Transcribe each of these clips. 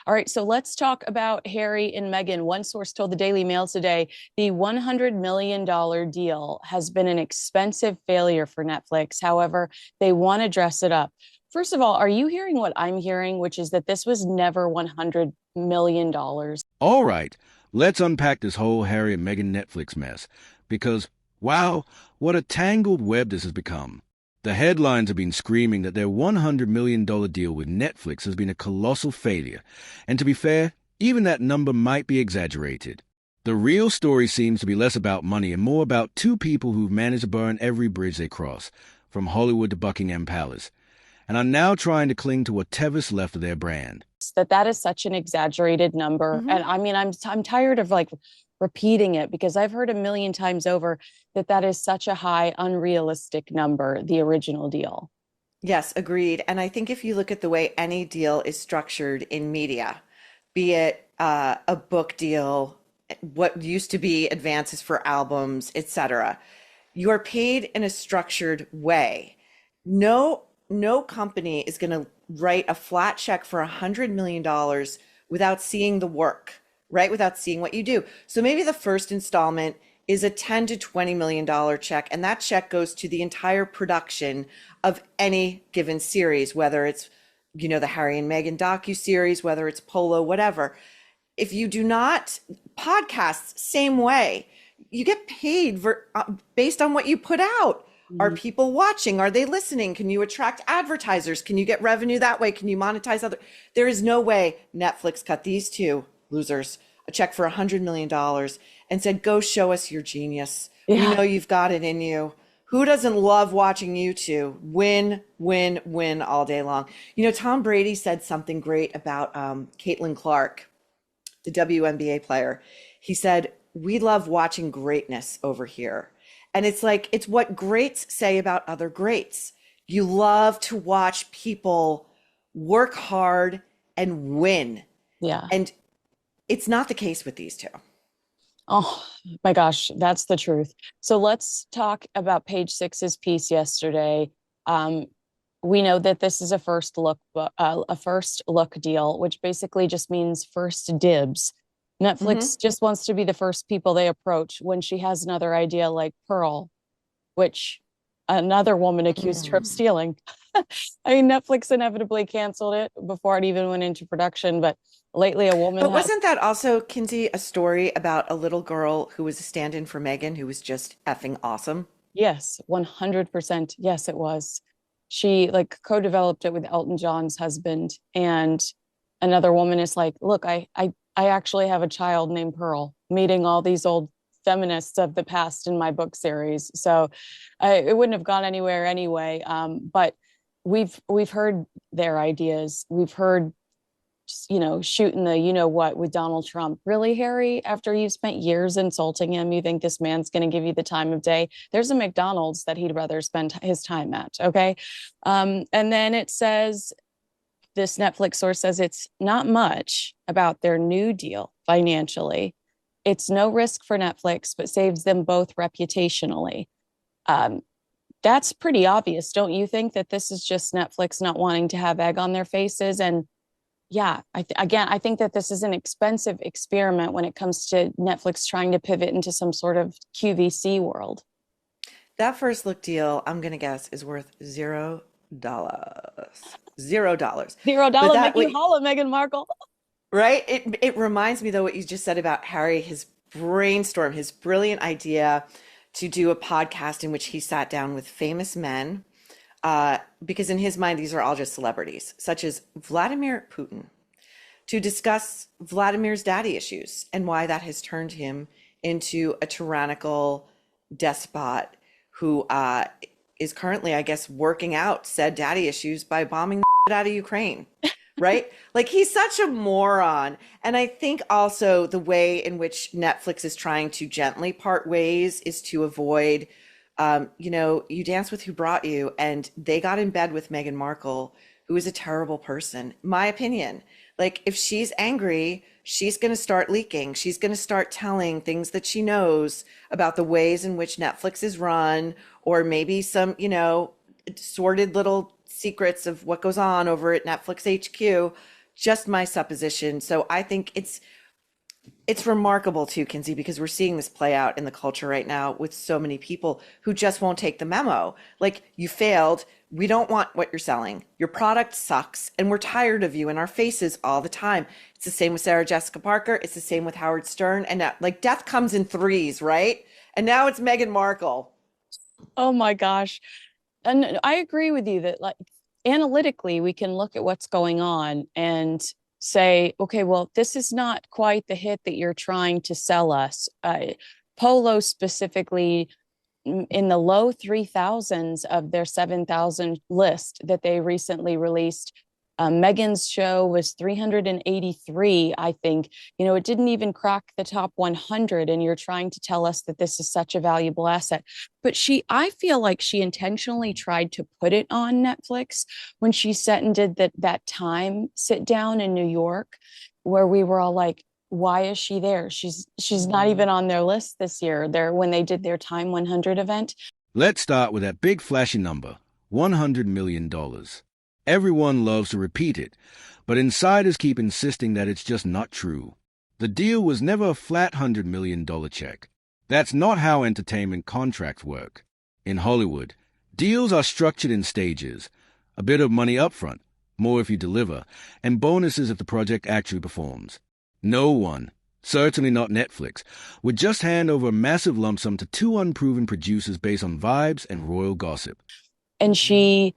All right, so let's talk about Harry and Meghan. One source told the Daily Mail today the $100 million deal has been an expensive failure for Netflix. However, they want to dress it up. First of all, are you hearing what I'm hearing, which is that this was never $100 million? All right, let's unpack this whole Harry and Meghan Netflix mess. Because, wow, what a tangled web this has become. The headlines have been screaming that their $100 million deal with Netflix has been a colossal failure. And to be fair, even that number might be exaggerated. The real story seems to be less about money and more about two people who've managed to burn every bridge they cross, from Hollywood to Buckingham Palace, and are now trying to cling to whatever's left of their brand. That is such an exaggerated number. Mhm. And I mean, I'm tired of like repeating it because I've heard a million times over that that is such a high, unrealistic number, the original deal. Yes, agreed. And I think if you look at the way any deal is structured in media, be it a book deal, what used to be advances for albums, etc., you are paid in a structured way. No company is going to write a flat check for $100 million without seeing the work, right? Without seeing what you do. So maybe the first installment is a 10 to $20 million check, and that check goes to the entire production of any given series, whether it's, the Harry and Meghan docu-series, whether it's Polo, whatever. If you do not, podcasts, same way. You get paid based on what you put out. Are people watching? Are they listening? Can you attract advertisers? Can you get revenue that way? Can you monetize other? There is no way Netflix cut these two losers a check for $100 million and said, go show us your genius. Yeah. We know you've got it in you. Who doesn't love watching you two win, win, win all day long? Tom Brady said something great about Caitlin Clark, the WNBA player. He said, we love watching greatness over here. And it's like, it's what greats say about other greats. You love to watch people work hard and win. Yeah. And it's not the case with these two. Oh my gosh, that's the truth. So let's talk about Page Six's piece yesterday. We know that this is a first look deal, which basically just means first dibs. Netflix just wants to be the first people they approach when she has another idea like Pearl, which another woman accused her of stealing. I mean, Netflix inevitably canceled it before it even went into production, but lately a woman But wasn't that also, Kinsey, a story about a little girl who was a stand-in for Meghan who was just effing awesome? Yes, 100%. Yes, it was. She like co-developed it with Elton John's husband, and another woman is like, look, I actually have a child named Pearl, meeting all these old feminists of the past in my book series. So it wouldn't have gone anywhere anyway. But we've heard their ideas. We've heard, shooting the what with Donald Trump. Really, Harry? After you've spent years insulting him, you think this man's going to give you the time of day? There's a McDonald's that he'd rather spend his time at. Okay. And then it says, this Netflix source says it's not much about their new deal financially. It's no risk for Netflix, but saves them both reputationally. That's pretty obvious, don't you think, that this is just Netflix not wanting to have egg on their faces? And yeah, I think that this is an expensive experiment when it comes to Netflix trying to pivot into some sort of QVC world. That first look deal, I'm going to guess, is worth $0. $0. $0 that make you holla, Meghan Markle. Right? It reminds me, though, what you just said about Harry, his brainstorm, his brilliant idea to do a podcast in which he sat down with famous men, because in his mind, these are all just celebrities, such as Vladimir Putin, to discuss Vladimir's daddy issues and why that has turned him into a tyrannical despot who is currently, I guess, working out said daddy issues by bombing the shit out of Ukraine. Right? Like, he's such a moron. And I think also the way in which Netflix is trying to gently part ways is to avoid, you dance with who brought you. And they got in bed with Meghan Markle, who is a terrible person. My opinion. Like, if she's angry, she's going to start leaking. She's going to start telling things that she knows about the ways in which Netflix is run, or maybe some, sordid little secrets of what goes on over at Netflix HQ just my supposition. So I think it's remarkable too, Kinsey, because we're seeing this play out in the culture right now with so many people who just won't take the memo. Like, you failed. We don't want what you're selling. Your product sucks, and we're tired of you in our faces all the time. It's the same with Sarah Jessica Parker. It's the same with Howard Stern. And now, like, death comes in threes, right? And now it's Meghan Markle. Oh my gosh. And I agree with you that, like, analytically, we can look at what's going on and say, okay, well, this is not quite the hit that you're trying to sell us. Polo specifically, in the low 3,000s of their 7,000 list that they recently released. Meghan's show was 383, I think. You know, it didn't even crack the top 100, and you're trying to tell us that this is such a valuable asset. But I feel like she intentionally tried to put it on Netflix when she sat and did that Time sit down in New York, where we were all like, why is she there? She's not even on their list this year. There, when they did their Time 100 event. Let's start with that big flashy number, $100 million. Everyone loves to repeat it, but insiders keep insisting that it's just not true. The deal was never a flat $100 million check. That's not how entertainment contracts work. In Hollywood, deals are structured in stages. A bit of money up front, more if you deliver, and bonuses if the project actually performs. No one, certainly not Netflix, would just hand over a massive lump sum to two unproven producers based on vibes and royal gossip. And she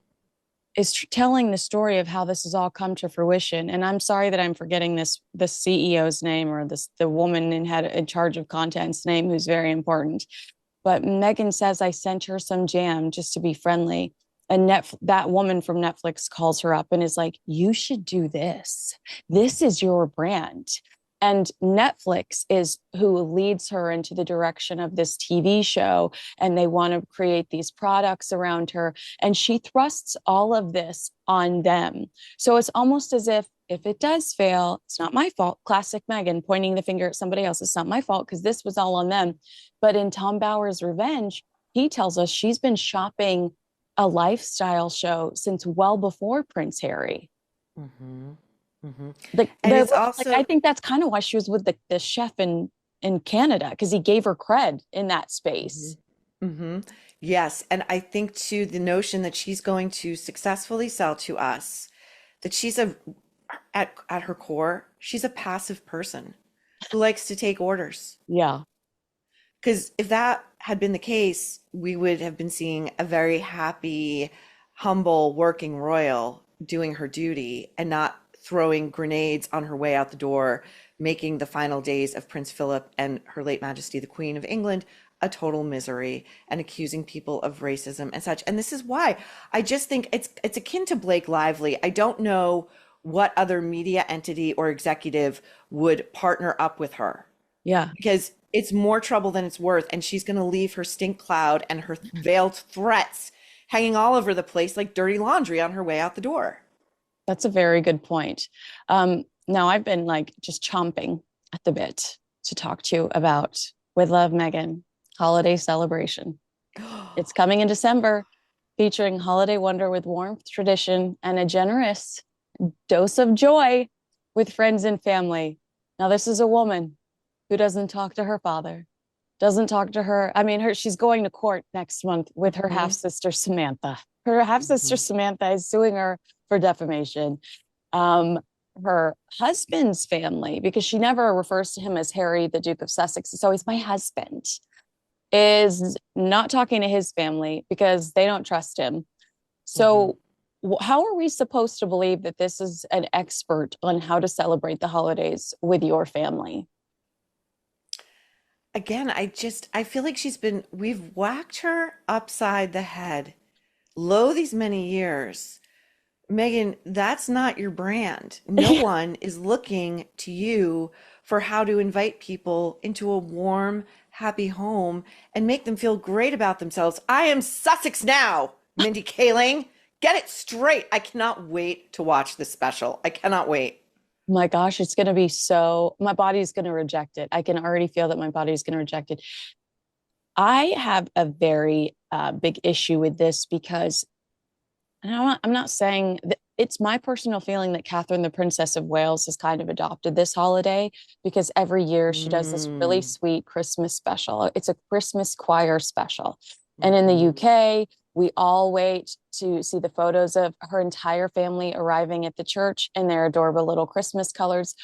is telling the story of how this has all come to fruition. And I'm sorry that I'm forgetting the CEO's name, or the woman in charge of content's name, who's very important. But Meghan says, I sent her some jam just to be friendly. And that woman from Netflix calls her up and is like, you should do this. This is your brand. And Netflix is who leads her into the direction of this TV show. And they want to create these products around her. And she thrusts all of this on them. So it's almost as if it does fail, it's not my fault. Classic Meghan, pointing the finger at somebody else. It's not my fault because this was all on them. But in Tom Bower's Revenge, he tells us she's been shopping a lifestyle show since well before Prince Harry. Mm-hmm. Mm-hmm. And it's also, like, I think that's kind of why she was with the chef in Canada, because he gave her cred in that space. Mm-hmm. Mm-hmm. Yes, and I think too the notion that she's going to successfully sell to us, that she's at her core, she's a passive person who likes to take orders. Yeah. Because if that had been the case, we would have been seeing a very happy, humble working royal doing her duty and not throwing grenades on her way out the door, making the final days of Prince Philip and Her Late Majesty the Queen of England a total misery, and accusing people of racism and such. And this is why I just think it's akin to Blake Lively. I don't know what other media entity or executive would partner up with her. Yeah. Because it's more trouble than it's worth, and she's going to leave her stink cloud and her veiled threats hanging all over the place like dirty laundry on her way out the door. That's a very good point. Now I've been like just chomping at the bit to talk to you about With Love, Meghan holiday celebration. It's coming in December, featuring holiday wonder with warmth, tradition, and a generous dose of joy with friends and family. Now, this is a woman who doesn't talk to her father, doesn't talk to her. I mean, she's going to court next month with her half-sister Samantha. Her half-sister Samantha is suing her for defamation. Her husband's family, because she never refers to him as Harry, the Duke of Sussex, it's always my husband, is not talking to his family because they don't trust him. So how are we supposed to believe that this is an expert on how to celebrate the holidays with your family? Again, I feel like we've whacked her upside the head low these many years. Meghan, that's not your brand. No one is looking to you for how to invite people into a warm, happy home and make them feel great about themselves. I am Sussex now, Mindy Kaling. Get it straight. I cannot wait to watch this special. I cannot wait. My gosh, it's going to be my body's going to reject it. I can already feel that my body's going to reject it. I have a very big issue with this because, and I'm not saying that it's my personal feeling that Catherine, the Princess of Wales, has kind of adopted this holiday because every year she does this really Mm, sweet Christmas special. It's a Christmas choir special. And in the mhm. UK, we all wait to see the photos of her entire family arriving at the church in their adorable little Christmas colors.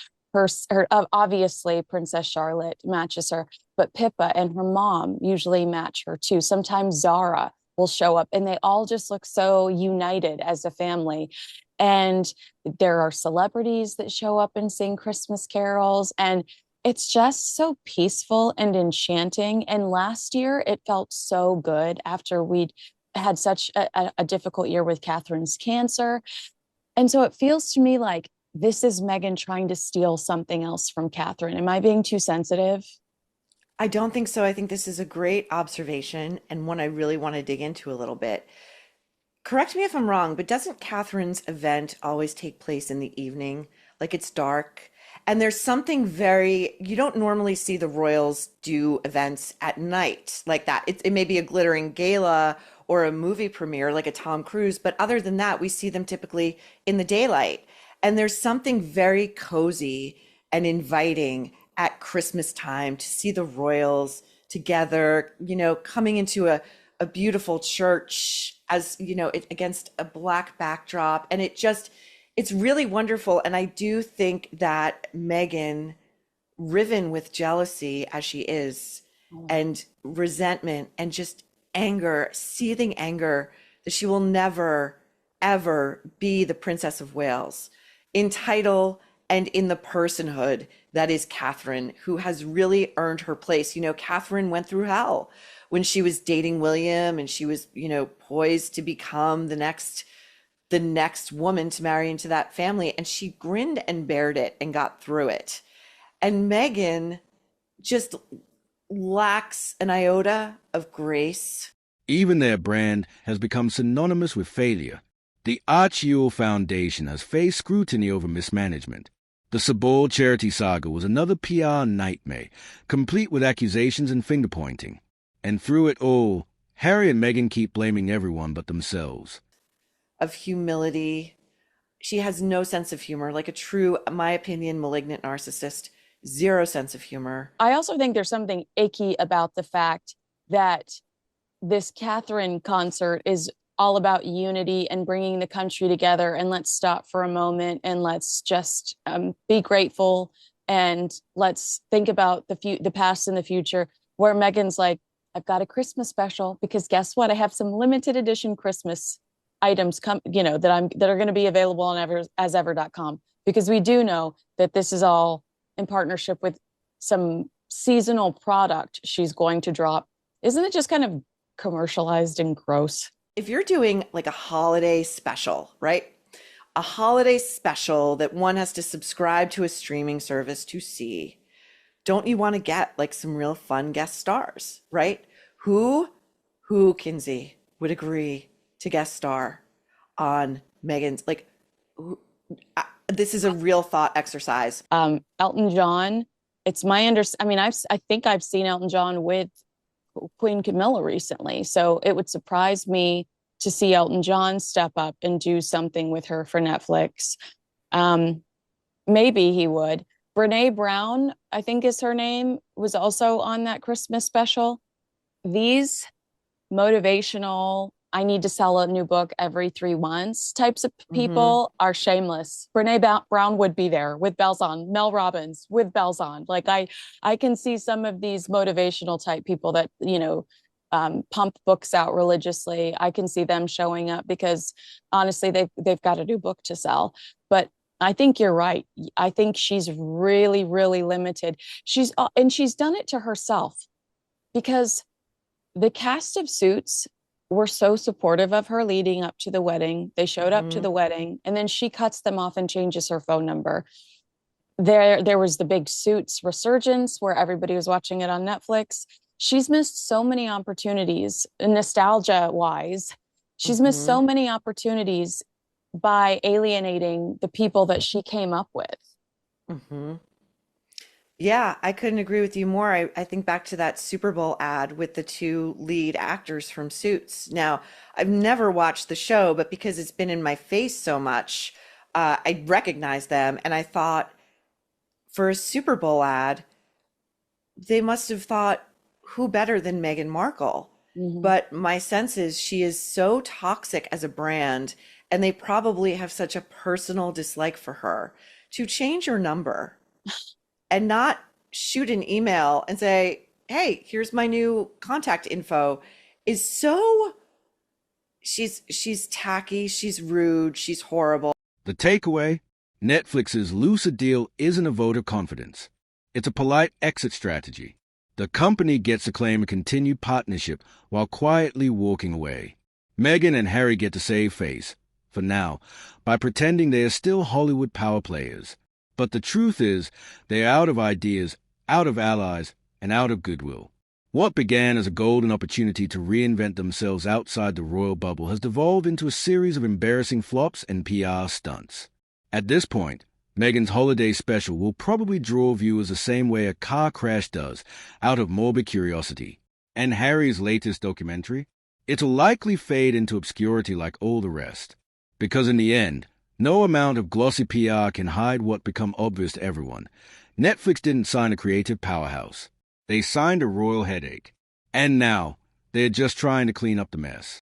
Obviously, Princess Charlotte matches her, but Pippa and her mom usually match her too. Sometimes Zara will show up, and they all just look so united as a family. And there are celebrities that show up and sing Christmas carols, and it's just so peaceful and enchanting. And last year, it felt so good after we'd had such a difficult year with Catherine's cancer. And so it feels to me like this is Meghan trying to steal something else from Catherine. Am I being too sensitive? I don't think so. I think this is a great observation and one I really want to dig into a little bit. Correct me if I'm wrong, but doesn't Catherine's event always take place in the evening? Like it's dark. And there's something very, you don't normally see the royals do events at night like that. It may be a glittering gala or a movie premiere like a Tom Cruise, but other than that, we see them typically in the daylight. And there's something very cozy and inviting at Christmas time to see the royals together, coming into a beautiful church as against a black backdrop, and it's really wonderful. And I do think that Meghan, riven with jealousy as she is, and resentment and just anger, seething anger, that she will never ever be the Princess of Wales in title and in the personhood that is Catherine, who has really earned her place. Catherine went through hell when she was dating William, and she was, poised to become the next woman to marry into that family. And she grinned and bared it and got through it. And Meghan just lacks an iota of grace. Even their brand has become synonymous with failure. The Archewell Foundation has faced scrutiny over mismanagement. The Sabol charity saga was another PR nightmare, complete with accusations and finger-pointing. And through it all, Harry and Meghan keep blaming everyone but themselves. Of humility. She has no sense of humor, like a true, in my opinion, malignant narcissist. Zero sense of humor. I also think there's something icky about the fact that this Catherine concert is all about unity and bringing the country together. And let's stop for a moment and let's just be grateful, and let's think about the past and the future. Where Meghan's like, I've got a Christmas special because guess what? I have some limited edition Christmas items that are going to be available on asever.com, because we do know that this is all in partnership with some seasonal product she's going to drop. Isn't it just kind of commercialized and gross? If you're doing like a holiday special, right? A holiday special that one has to subscribe to a streaming service to see, don't you want to get like some real fun guest stars, right? Who, Kinsey, would agree to guest star on Meghan's, like, this is a real thought exercise. Elton John. It's my understanding. I mean, I think I've seen Elton John with Queen Camilla recently, so it would surprise me to see Elton John step up and do something with her for Netflix. Maybe he would. Brene Brown, I think is her name, was also on that Christmas special. These motivational, I need to sell a new book every 3 months types of Hmm. people are shameless. Brene Brown would be there with bells on, Mel Robbins with bells on. Like I can see some of these motivational type people that, pump books out religiously. I can see them showing up because honestly, they've got a new book to sell. But I think you're right. I think she's really, really limited. She's done it to herself, because the cast of Suits were so supportive of her leading up to the wedding. They showed up to Hmm. the wedding, and then she cuts them off and changes her phone number. There was the big Suits resurgence where everybody was watching it on Netflix. She's missed so many opportunities, nostalgia wise. She's missed Hmm. so many opportunities by alienating the people that she came up with. Hmm. Yeah, I couldn't agree with you more. I think back to that Super Bowl ad with the two lead actors from Suits. Now, I've never watched the show, but because it's been in my face so much, I recognize them. And I thought for a Super Bowl ad, they must have thought, who better than Meghan Markle? Mhm. But my sense is she is so toxic as a brand, and they probably have such a personal dislike for her. To change your number and not shoot an email and say, "Hey, here's my new contact info," is so she's tacky, she's rude, she's horrible. The takeaway: Netflix's lucid deal isn't a vote of confidence. It's a polite exit strategy. The company gets to claim a continued partnership while quietly walking away. Meghan and Harry get to save face, for now, by pretending they are still Hollywood power players. But the truth is, they're out of ideas, out of allies, and out of goodwill. What began as a golden opportunity to reinvent themselves outside the royal bubble has devolved into a series of embarrassing flops and PR stunts. At this point, Meghan's holiday special will probably draw viewers the same way a car crash does, out of morbid curiosity. And Harry's latest documentary? It'll likely fade into obscurity like all the rest. Because in the end, no amount of glossy PR can hide what become obvious to everyone. Netflix didn't sign a creative powerhouse. They signed a royal headache. And now, they're just trying to clean up the mess.